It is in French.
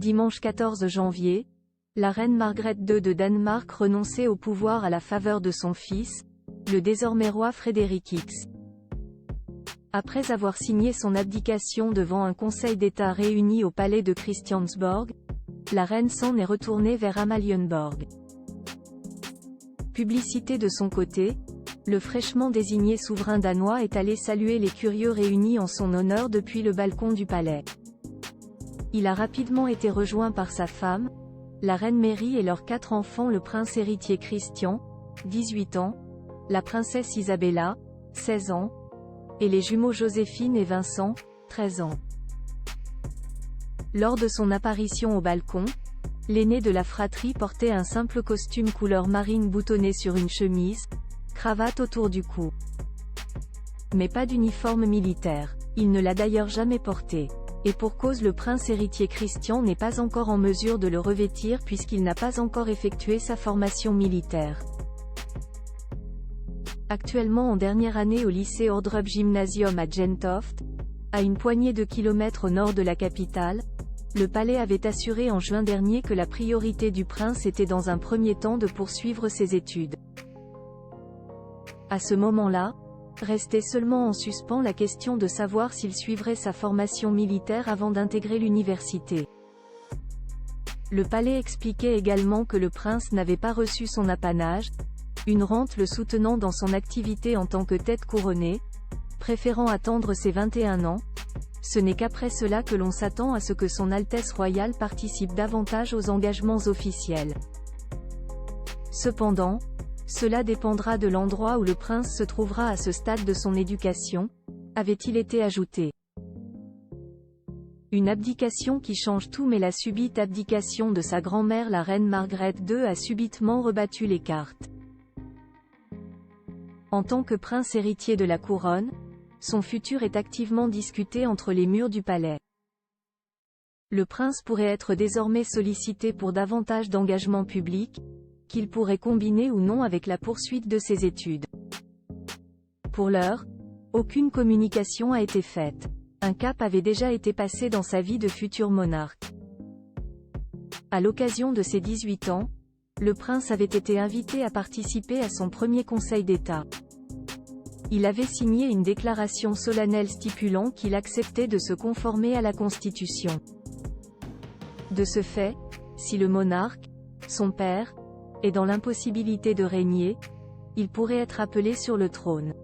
dimanche 14 janvier, la reine Margrethe II de Danemark renonçait au pouvoir à la faveur de son fils, le désormais roi Frédéric X. Après avoir signé son abdication devant un conseil d'État réuni au palais de Christiansborg, la reine s'en est retournée vers Amalienborg. Publicité de son côté, le fraîchement désigné souverain danois est allé saluer les curieux réunis en son honneur depuis le balcon du palais. Il a rapidement été rejoint par sa femme, la reine Mary et leurs 4 enfants, le prince héritier Christian, 18 ans, la princesse Isabella, 16 ans, et les jumeaux Joséphine et Vincent, 13 ans. Lors de son apparition au balcon, l'aîné de la fratrie portait un simple costume couleur marine boutonné sur une chemise, cravate autour du cou. Mais pas d'uniforme militaire. Il ne l'a d'ailleurs jamais porté. Et pour cause, le prince héritier Christian n'est pas encore en mesure de le revêtir puisqu'il n'a pas encore effectué sa formation militaire. Actuellement en dernière année au lycée Ordrup Gymnasium à Gentofte, à une poignée de kilomètres au nord de la capitale, le palais avait assuré en juin dernier que la priorité du prince était dans un premier temps de poursuivre ses études. À ce moment-là, restait seulement en suspens la question de savoir s'il suivrait sa formation militaire avant d'intégrer l'université. Le palais expliquait également que le prince n'avait pas reçu son apanage, une rente le soutenant dans son activité en tant que tête couronnée, préférant attendre ses 21 ans. Ce n'est qu'après cela que l'on s'attend à ce que son Altesse royale participe davantage aux engagements officiels. Cependant, cela dépendra de l'endroit où le prince se trouvera à ce stade de son éducation, avait-il été ajouté. Une abdication qui change tout, mais la subite abdication de sa grand-mère la reine Margrethe II a subitement rebattu les cartes. En tant que prince héritier de la couronne, son futur est activement discuté entre les murs du palais. Le prince pourrait être désormais sollicité pour davantage d'engagements publics, qu'il pourrait combiner ou non avec la poursuite de ses études. Pour l'heure, aucune communication a été faite. Un cap avait déjà été passé dans sa vie de futur monarque. À l'occasion de ses 18 ans, le prince avait été invité à participer à son premier conseil d'État. Il avait signé une déclaration solennelle stipulant qu'il acceptait de se conformer à la Constitution. De ce fait, si le monarque, son père, est dans l'impossibilité de régner, il pourrait être appelé sur le trône.